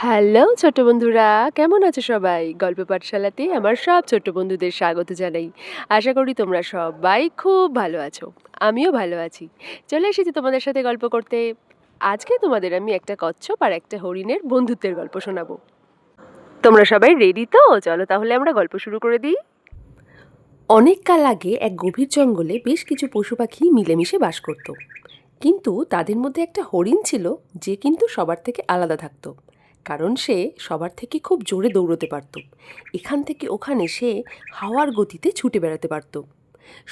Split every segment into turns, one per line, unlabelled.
Hello ছোট বন্ধুরা, কেমন আছো সবাই? গল্প পাঠশালাতে আমার সব ছোট্ট বন্ধুদের স্বাগত জানাই। আশা করি তোমরা সবাই খুব ভালো আছো। আমিও ভালো আছি। চলে এসেছি তোমাদের সাথে গল্প করতে। আজকে তোমাদের আমি একটা কচ্ছপ আর একটা হরিণের বন্ধুত্বের গল্প শোনাবো। তোমরা সবাই রেডি তো? চলো তাহলে আমরা গল্প শুরু করে দিই। অনেক কাল আগে এক গভীর জঙ্গলে বেশ কিছু পশু পাখি মিলেমিশে বাস করত। কিন্তু তাদের মধ্যে একটা হরিণ ছিল, যে কিন্তু সবার থেকে আলাদা থাকতো। কারণ সে সবার থেকে খুব জোরে দৌড়তে পারত। এখান থেকে ওখানে সে হাওয়ার গতিতে ছুটে বেড়াতে পারত।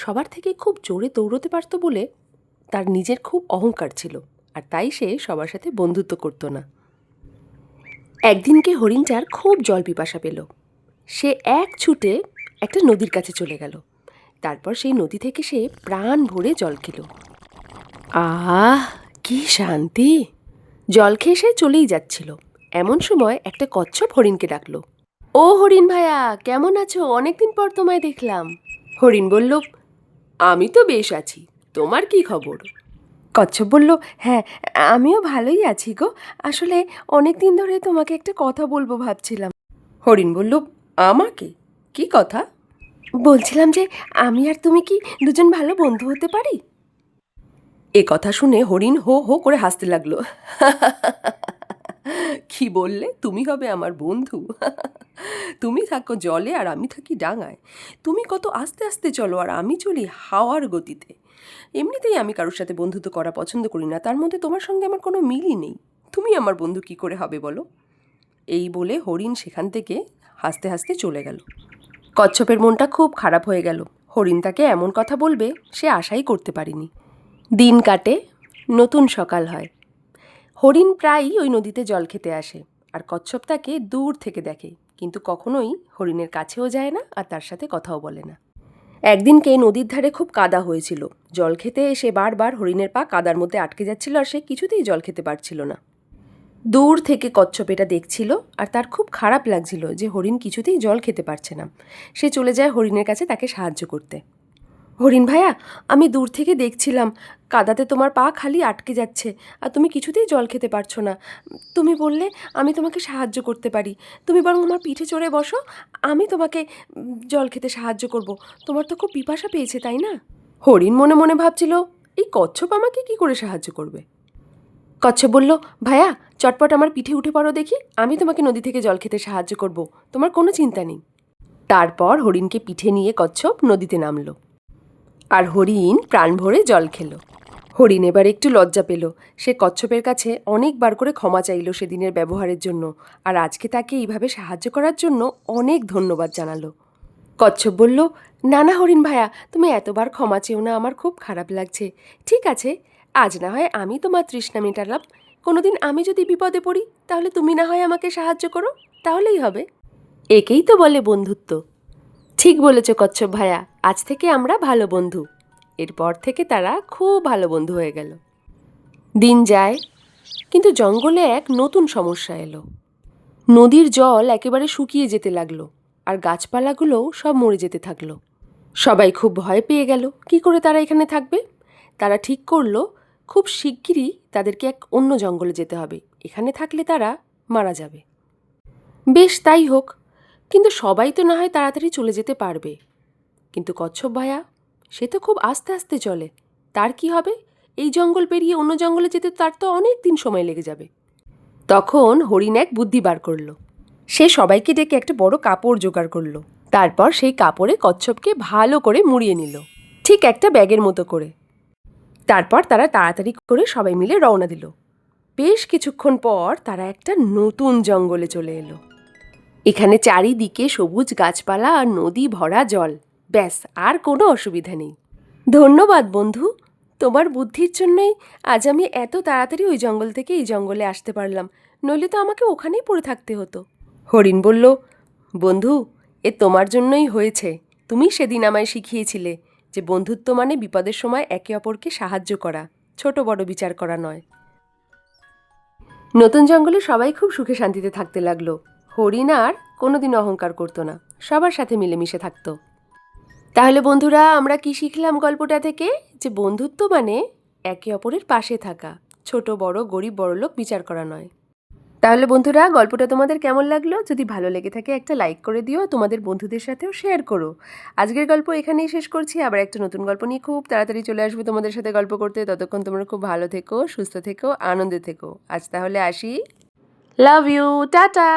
সবার থেকে খুব জোরে দৌড়তে পারত বলে তার নিজের খুব অহংকার ছিল, আর তাই সে সবার সাথে বন্ধুত্ব করত না। একদিনকে হরিণটার খুব জল পিপাসা পেল। সে এক ছুটে একটা নদীর কাছে চলে গেল। তারপর সেই নদী থেকে সে প্রাণ ভরে জল খেল। আহ, কি শান্তি! জল খেয়ে সে চলেই যাচ্ছিল। এমন সময় একটা কচ্ছপ হরিণকে ডাকলো। ও হরিণ ভাইয়া, কেমন আছো? অনেকদিন পর তোমায় দেখলাম। হরিণ বলল, আমি তো বেশ আছি, তোমার কি খবর? কচ্ছপ বলল, হ্যাঁ, আমিও ভালোই আছি গো। আসলে অনেক দিন ধরে তোমাকে একটা কথা বলবো ভাবছিলাম। হরিণ বলল, আমাকে? কি কথা? বলছিলাম যে আমি আর তুমি কি দুজন ভালো বন্ধু হতে পারি? এ কথা শুনে হরিণ হো হো করে হাসতে লাগলো। কি বললে? তুমি হবে আমার বন্ধু? তুমি থাকো জলে আর আমি থাকি ডাঙায়। তুমি কত আস্তে আস্তে চলো আর আমি চলি হাওয়ার গতিতে। এমনিতেই আমি কারোর সাথে বন্ধুত্ব করা পছন্দ করি না, তার মধ্যে তোমার সঙ্গে আমার কোনো মিলই নেই। তুমি আমার বন্ধু কি করে হবে বলো? এই বলে হরিণ সেখান থেকে হাসতে হাসতে চলে গেল। কচ্ছপের মনটা খুব খারাপ হয়ে গেল। হরিণ তাকে এমন কথা বলবে সে আশাই করতে পারেনি। দিন কাটে, নতুন সকাল হয়। হরিণ প্রায়ই ওই নদীতে জল খেতে আসে, আর কচ্ছপ তাকে দূর থেকে দেখে, কিন্তু কখনোই হরিণের কাছেও যায় না আর তার সাথে কথাও বলে না। একদিনকে নদীর ধারে খুব কাদা হয়েছিল। জল খেতে এসে বারবার হরিণের পা কাদার মধ্যে আটকে যাচ্ছিল, আর সে কিছুতেই জল খেতে পারছিল না। দূর থেকে কচ্ছপ এটা দেখছিল, আর তার খুব খারাপ লাগছিল যে হরিণ কিছুতেই জল খেতে পারছে না। সে চলে যায় হরিণের কাছে তাকে সাহায্য করতে। হরিণ ভাইয়া, আমি দূর থেকে দেখছিলাম কাদাতে তোমার পা খালি আটকে যাচ্ছে, আর তুমি কিছুতেই জল খেতে পারছো না। তুমি বললে আমি তোমাকে সাহায্য করতে পারি। তুমি বরং আমার পিঠে চড়ে বসো, আমি তোমাকে জল খেতে সাহায্য করব। তোমার তো খুব পিপাসা পেয়েছে, তাই না? হরিণ মনে মনে ভাবছিল, এই কচ্ছপ আমাকে কি করে সাহায্য করবে। কচ্ছপ বলল, ভাইয়া, চটপট আমার পিঠে উঠে পড়ো দেখি, আমি তোমাকে নদী থেকে জল খেতে সাহায্য করব, তোমার কোনো চিন্তা নেই। তারপর হরিণকে পিঠে নিয়ে কচ্ছপ নদীতে নামলো, আর হরিণ প্রাণ ভরে জল খেল। হরিণ এবার একটু লজ্জা পেল। সে কচ্ছপের কাছে অনেকবার করে ক্ষমা চাইল সেদিনের ব্যবহারের জন্য, আর আজকে তাকে এইভাবে সাহায্য করার জন্য অনেক ধন্যবাদ জানালো। কচ্ছপ বলল, না না হরিণ ভাইয়া, তুমি এতবার ক্ষমা চেও না, আমার খুব খারাপ লাগছে। ঠিক আছে, আজ না হয় আমি তোমার তৃষ্ণা মেটালাম, কোনোদিন আমি যদি বিপদে পড়ি তাহলে তুমি না হয় আমাকে সাহায্য করো, তাহলেই হবে। একেই তো বলে বন্ধুত্ব। ঠিক বলেছ কচ্ছপ ভাইয়া, আজ থেকে আমরা ভালো বন্ধু। এরপর থেকে তারা খুব ভালো বন্ধু হয়ে গেল। দিন যায়, কিন্তু জঙ্গলে এক নতুন সমস্যা এলো। নদীর জল একেবারে শুকিয়ে যেতে লাগলো, আর গাছপালাগুলোও সব মরে যেতে থাকলো। সবাই খুব ভয় পেয়ে গেল, কি করে তারা এখানে থাকবে। তারা ঠিক করলো খুব শিগগিরই তাদেরকে এক অন্য জঙ্গলে যেতে হবে, এখানে থাকলে তারা মারা যাবে। বেশ, তাই হোক, কিন্তু সবাই তো না হয় তাড়াতাড়ি চলে যেতে পারবে। কিন্তু কচ্ছপ ভায়া, সে তো খুব আস্তে আস্তে চলে, তার কি হবে? এই জঙ্গল পেরিয়ে অন্য জঙ্গলে যেতে তার তো অনেক দিন সময় লেগে যাবে। তখন হরিণ এক বুদ্ধি বার করলো। সে সবাইকে ডেকে একটা বড় কাপড় জোগাড় করলো। তারপর সেই কাপড়ে কচ্ছপকে ভালো করে মুড়িয়ে নিল, ঠিক একটা ব্যাগের মতো করে। তারপর তারা তাড়াতাড়ি করে সবাই মিলে রওনা দিল। বেশ কিছুক্ষণ পর তারা একটা নতুন জঙ্গলে চলে এলো। এখানে চারিদিকে সবুজ গাছপালা আর নদী ভরা জল। ব্যাস, আর কোনো অসুবিধা নেই। ধন্যবাদ বন্ধু, তোমার বুদ্ধির জন্যই আজ আমি এত তাড়াতাড়ি ওই জঙ্গল থেকে এই জঙ্গলে আসতে পারলাম, নইলে তো আমাকে ওখানেই পড়ে থাকতে হতো। হরিণ বলল, বন্ধু, এ তোমার জন্যই হয়েছে। তুমি সেদিন আমায় শিখিয়েছিলে যে বন্ধুত্ব মানে বিপদের সময় একে অপরকে সাহায্য করা, ছোট বড় বিচার করা নয়। নতুন জঙ্গলে সবাই খুব সুখে শান্তিতে থাকতে লাগলো। হরিণ আর কোনোদিন অহংকার করতো না, সবার সাথে মিলেমিশে থাকতো। তাহলে বন্ধুরা, আমরা কি শিখলাম গল্পটা থেকে? যে বন্ধুত্ব মানে একে অপরের পাশে থাকা, ছোট বড় গরিব বড়লোক বিচার করা নয়। তাহলে বন্ধুরা, গল্পটা তোমাদের কেমন লাগলো? যদি ভালো লেগে থাকে একটা লাইক করে দিও, তোমাদের বন্ধুদের সাথেও শেয়ার করো। আজকের গল্প এখানেই শেষ করছি। আবার একটা নতুন গল্প নিয়ে খুব তাড়াতাড়ি চলে আসবো তোমাদের সাথে গল্প করতে। ততক্ষণ তোমরা খুব ভালো থেকো, সুস্থ থেকো, আনন্দে থেকো। আজ তাহলে আসি। Love you, tata.